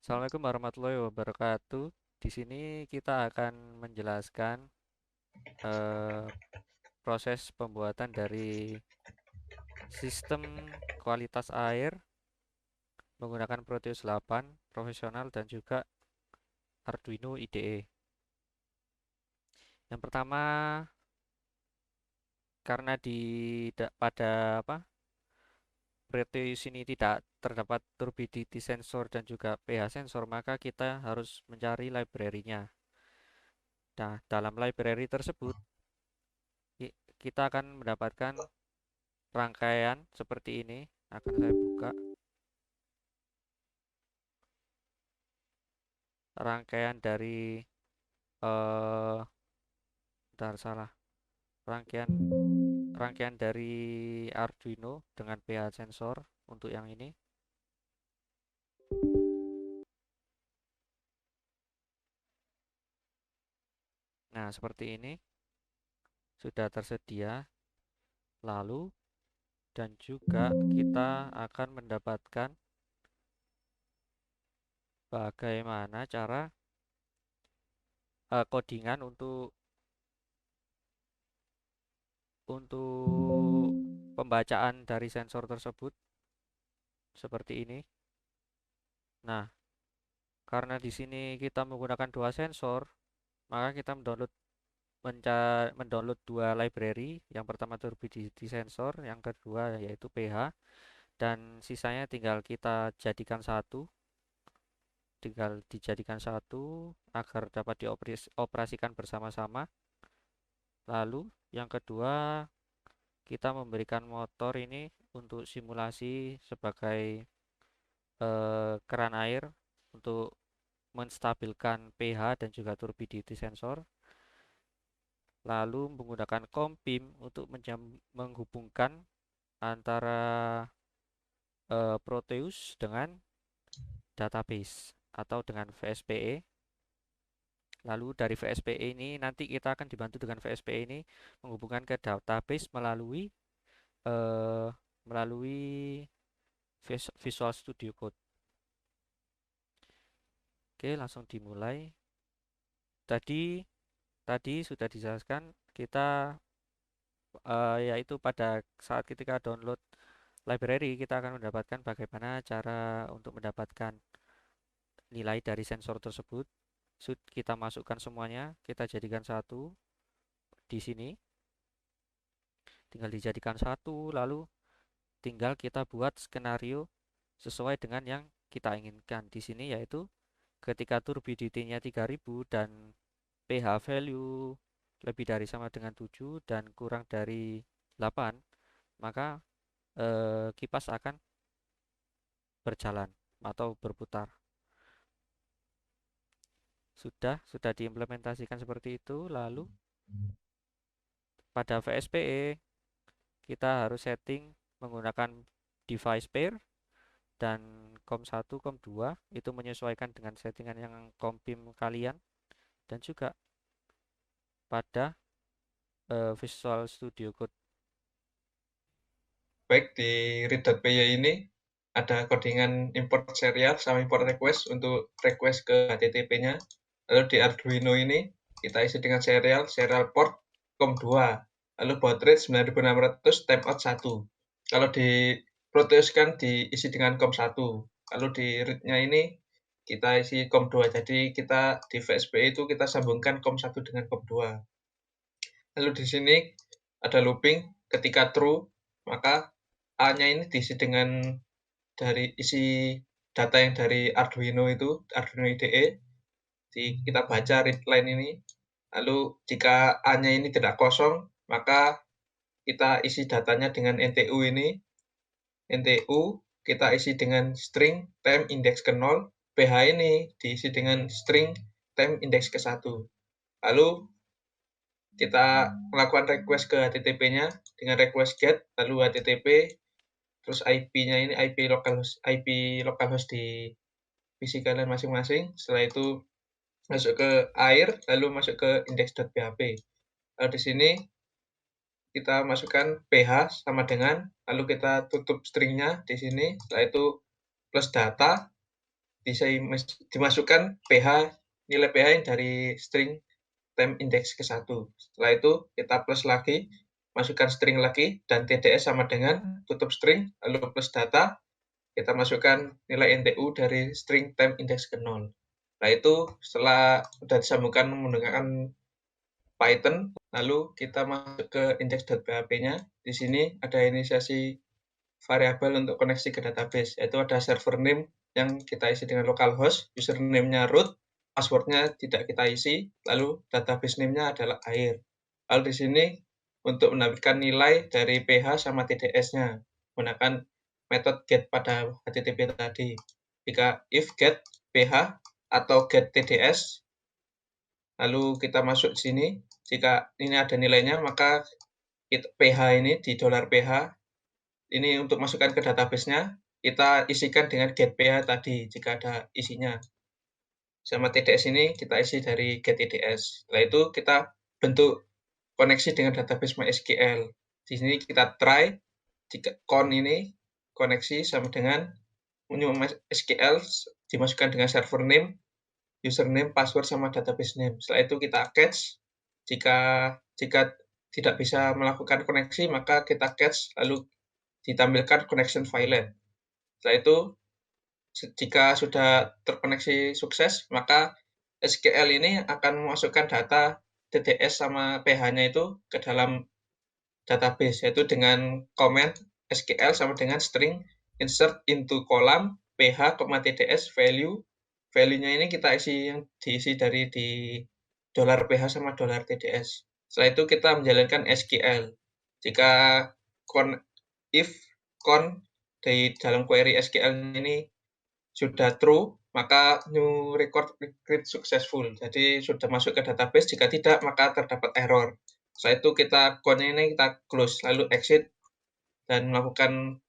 Assalamualaikum warahmatullahi wabarakatuh. Di sini kita akan menjelaskan eh, proses pembuatan dari sistem kualitas air menggunakan Proteus 8 profesional dan juga Arduino IDE. Yang pertama, karena pada apa Proteus ini tidak terdapat turbidity sensor dan juga pH sensor, maka kita harus mencari library-nya. Nah, dalam library tersebut kita akan mendapatkan rangkaian seperti ini. Akan saya buka rangkaian dari eh bentar, salah, rangkaian rangkaian dari Arduino dengan pH sensor untuk yang ini. Nah, seperti ini sudah tersedia. Lalu dan juga kita akan mendapatkan bagaimana cara codingan untuk pembacaan dari sensor tersebut seperti ini. Nah, karena di sini kita menggunakan dua sensor, maka kita mendownload dua library. Yang pertama turbidity sensor, yang kedua yaitu pH, dan sisanya tinggal dijadikan satu agar dapat dioperasikan bersama-sama. Lalu yang kedua, kita memberikan motor ini untuk simulasi sebagai keran air untuk menstabilkan pH dan juga turbidity sensor. Lalu menggunakan COM-PIM untuk menghubungkan antara Proteus dengan database atau dengan VSPE. Lalu dari VSPE ini nanti kita akan dibantu dengan VSPE ini menghubungkan ke database eh, melalui Visual Studio Code. Oke, langsung dimulai. Tadi tadi sudah dijelaskan kita yaitu pada saat ketika download library kita akan mendapatkan bagaimana cara untuk mendapatkan nilai dari sensor tersebut. Kita masukkan semuanya, kita jadikan satu di sini. Tinggal dijadikan satu, lalu tinggal kita buat skenario sesuai dengan yang kita inginkan di sini, yaitu ketika turbidity-nya 3000 dan pH value lebih dari sama dengan 7 dan kurang dari 8, maka kipas akan berjalan atau berputar. Sudah diimplementasikan seperti itu. Lalu pada VSPE kita harus setting menggunakan device pair dan COM1, COM2 itu menyesuaikan dengan settingan yang COM-PIM kalian, dan juga pada Visual Studio Code. Baik, di read.py ini ada codingan import serial sama import request untuk request ke HTTP-nya. Lalu di Arduino ini kita isi dengan serial port COM2. Lalu baud rate 9600, timeout 1. Kalau di Proteus kan diisi dengan COM1. Lalu di read-nya ini kita isi COM2. Jadi kita di VSP itu kita sambungkan COM1 dengan COM2. Lalu di sini ada looping, ketika true maka A-nya ini diisi dengan dari isi data yang dari Arduino itu, Arduino IDE. Kita baca read line ini. Lalu jika A-nya ini tidak kosong, maka kita isi datanya dengan NTU ini. NTU kita isi dengan string time index ke 0. PH ini diisi dengan string time index ke 1. Lalu kita melakukan request ke HTTP-nya dengan request get, lalu HTTP, terus IP-nya ini IP localhost di PC kalian masing-masing. Setelah itu masuk ke air, lalu masuk ke index.php. Lalu di sini kita masukkan ph sama dengan, lalu kita tutup stringnya di sini. Setelah itu plus data, dimasukkan PH, nilai PH yang dari string temp index ke-1. Setelah itu kita plus lagi, masukkan string lagi, dan TDS sama dengan tutup string, lalu plus data, kita masukkan nilai NTU dari string temp index ke-0. Nah itu setelah sudah disambungkan menggunakan Python, lalu kita masuk ke index.php-nya. Di sini ada inisiasi variabel untuk koneksi ke database, yaitu ada server name yang kita isi dengan localhost, username-nya root, password-nya tidak kita isi, lalu database name-nya adalah air. Lalu di sini untuk menampilkan nilai dari PH sama TDS-nya, menggunakan metode get pada HTTP tadi. Jika if get PH atau get TDS, lalu kita masuk di sini, jika ini ada nilainya, maka PH ini di $PH ini untuk masukkan ke database-nya, kita isikan dengan get PH tadi, jika ada isinya. Sama TDS ini kita isi dari get TDS. Setelah itu kita bentuk koneksi dengan database MySQL. Di sini kita try, jika con ini koneksi sama dengan MySQL dimasukkan dengan server name, username, password, sama database name. Setelah itu kita catch. Jika tidak bisa melakukan koneksi, maka kita catch, lalu ditampilkan connection failed. Setelah itu, jika sudah terkoneksi sukses, maka SQL ini akan memasukkan data TDS sama PH-nya itu ke dalam database, yaitu dengan comment SQL sama dengan string insert into column PH, TDS value. Value-nya ini kita isi yang diisi dari di $PH sama $TDS. Setelah itu kita menjalankan SQL. Jika if con di dalam query SQL ini sudah true, maka new record create successful. Jadi sudah masuk ke database. Jika tidak, maka terdapat error. Setelah itu kita con-nya ini kita close, lalu exit dan melakukan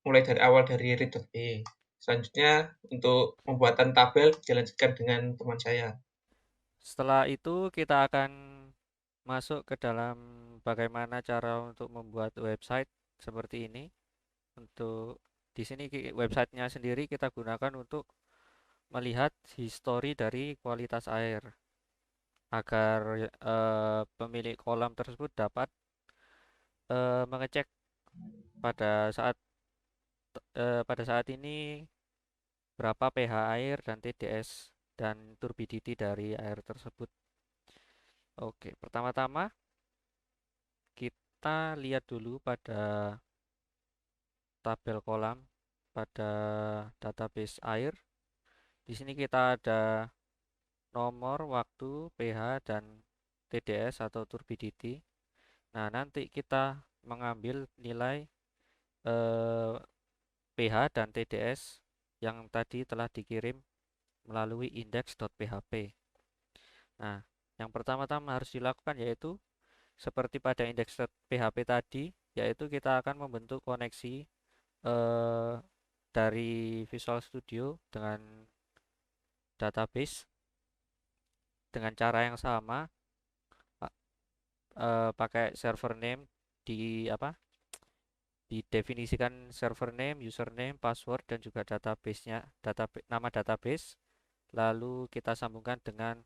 mulai dari awal dari read.p. Selanjutnya untuk pembuatan tabel dilanjutkan dengan teman saya. Setelah itu kita akan masuk ke dalam bagaimana cara untuk membuat website seperti ini. Untuk di sini websitenya sendiri kita gunakan untuk melihat histori dari kualitas air agar pemilik kolam tersebut dapat mengecek pada saat ini berapa pH air dan TDS dan turbidity dari air tersebut. Oke, pertama-tama kita lihat dulu pada tabel kolam pada database air. Di sini kita ada nomor, waktu, pH, dan TDS atau turbidity. Nah, nanti kita mengambil nilai pH dan TDS yang tadi telah dikirim melalui index.php. Nah, yang pertama-tama harus dilakukan yaitu seperti pada index.php tadi, yaitu kita akan membentuk koneksi dari Visual Studio dengan database dengan cara yang sama, pakai server name didefinisikan server name, username, password, dan juga database-nya, nama database. Lalu kita sambungkan dengan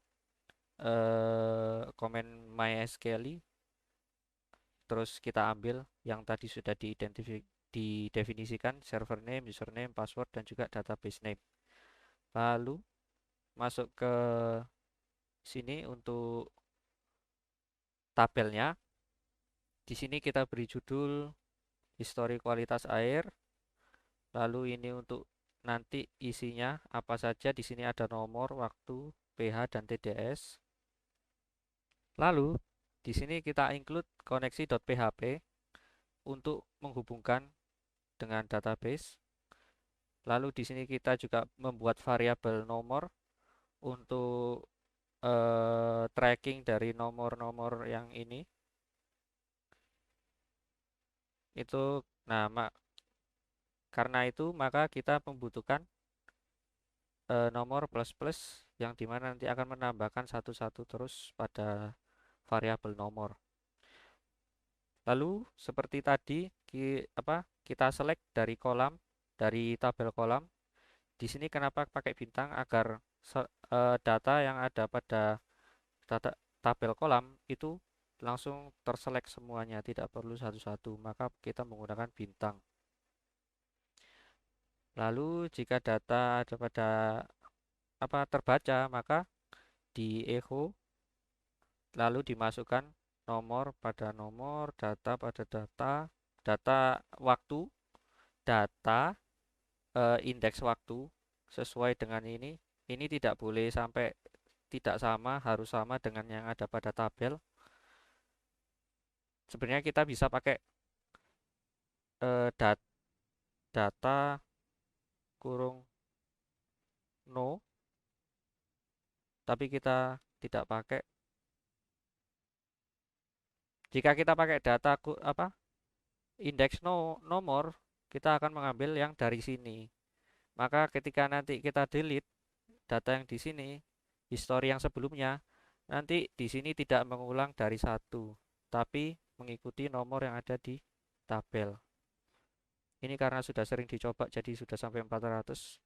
comment MySQL. Terus kita ambil yang tadi sudah didefinisikan server name, username, password, dan juga database name. Lalu masuk ke sini untuk tabelnya. Di sini kita beri judul histori kualitas air. Lalu ini untuk nanti isinya apa saja. Di sini ada nomor, waktu, pH, dan TDS. Lalu di sini kita include koneksi.php untuk menghubungkan dengan database. Lalu di sini kita juga membuat variabel nomor untuk tracking dari nomor-nomor yang ini. Itu karena itu maka kita membutuhkan nomor plus plus yang dimana nanti akan menambahkan satu-satu terus pada variabel nomor. Lalu seperti tadi kita select dari tabel kolam. Di sini kenapa pakai bintang agar data yang ada pada data tabel kolam itu langsung terselek semuanya, tidak perlu satu-satu, maka kita menggunakan bintang. Lalu jika data ada pada terbaca, maka di echo lalu dimasukkan nomor pada nomor, data pada data, data waktu, data indeks waktu sesuai dengan ini. Ini tidak boleh sampai tidak sama, harus sama dengan yang ada pada tabel. Sebenarnya kita bisa pakai data kurung no, tapi kita tidak pakai. Jika kita pakai data indeks nomor, kita akan mengambil yang dari sini. Maka ketika nanti kita delete data yang di sini, histori yang sebelumnya, nanti di sini tidak mengulang dari satu, tapi mengikuti nomor yang ada di tabel. Ini karena sudah sering dicoba, jadi sudah sampai 400.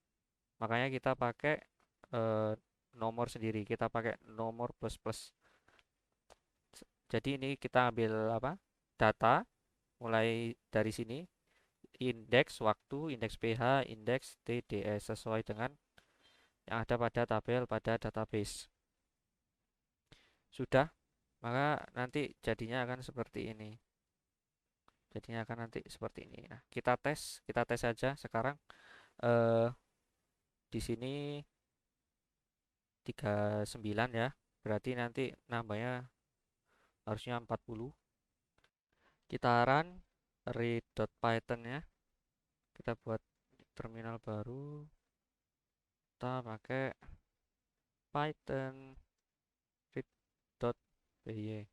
Makanya kita pakai eh, nomor sendiri, kita pakai nomor plus plus. Jadi ini kita ambil data mulai dari sini, indeks waktu, indeks PH, indeks TDS sesuai dengan yang ada pada tabel pada database. Sudah, maka nanti jadinya akan seperti ini. Jadinya akan nanti seperti ini. Nah, kita tes saja sekarang. Eh, di sini 39 ya. Berarti nanti nambahnya harusnya 40. Kita run read.python ya. Kita buat terminal baru. Kita pakai Python read.py.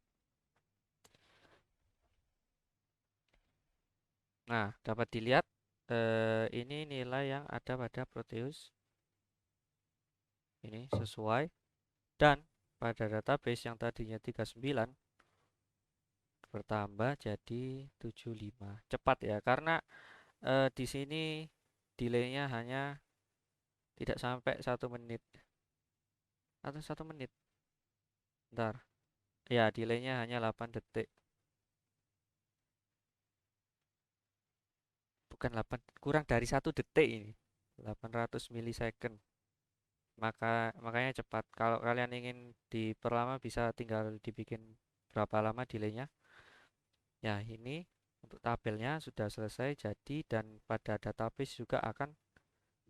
Nah, dapat dilihat ini nilai yang ada pada Proteus. Ini sesuai, dan pada database yang tadinya 39 bertambah jadi 75. Cepat ya, karena di sini delaynya hanya tidak sampai 1 menit atau 1 menit. Bentar. Ya, delaynya hanya 8 detik. Bukan 8, kurang dari 1 detik ini. 800 milisecond. Makanya cepat. Kalau kalian ingin diperlama bisa tinggal dibikin berapa lama delaynya. Ya, ini untuk tabelnya sudah selesai jadi, dan pada database juga akan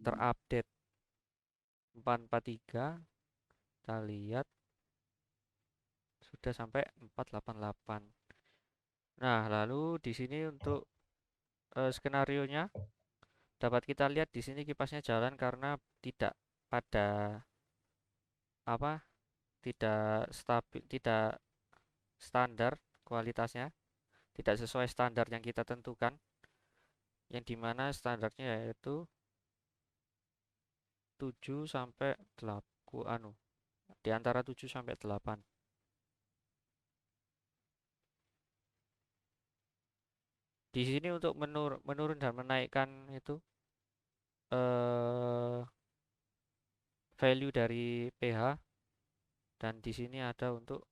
terupdate 443. Kita lihat sudah sampai 488. Nah, lalu di sini untuk skenarionya dapat kita lihat di sini kipasnya jalan karena tidak pada apa tidak stabil, tidak standar kualitasnya, tidak sesuai standar yang kita tentukan, yang dimana standarnya yaitu 7 sampai 8 di antara 7 sampai 8. Di sini untuk menurun dan menaikkan itu eh value dari pH, dan di sini ada untuk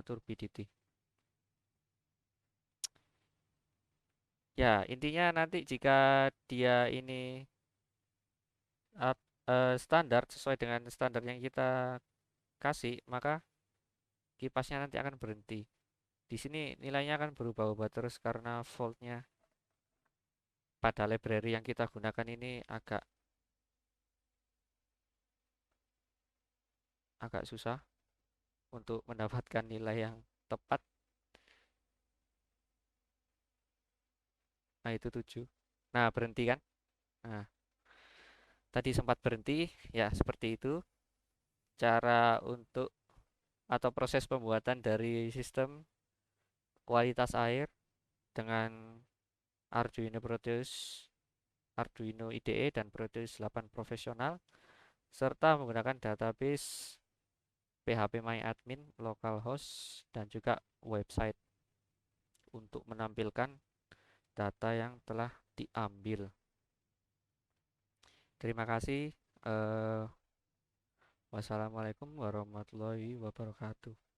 turbidity. Ya, intinya nanti jika dia ini standar sesuai dengan standar yang kita kasih, maka kipasnya nanti akan berhenti. Di sini nilainya akan berubah-ubah terus karena voltnya pada library yang kita gunakan ini agak susah untuk mendapatkan nilai yang tepat. Nah, itu 7. Nah, berhenti kan? Nah, tadi sempat berhenti, ya seperti itu cara untuk atau proses pembuatan dari sistem kualitas air dengan Arduino Proteus, Arduino IDE dan Proteus 8 profesional, serta menggunakan database phpMyAdmin, localhost, dan juga website untuk menampilkan data yang telah diambil. Terima kasih. eh, Wassalamualaikum warahmatullahi wabarakatuh.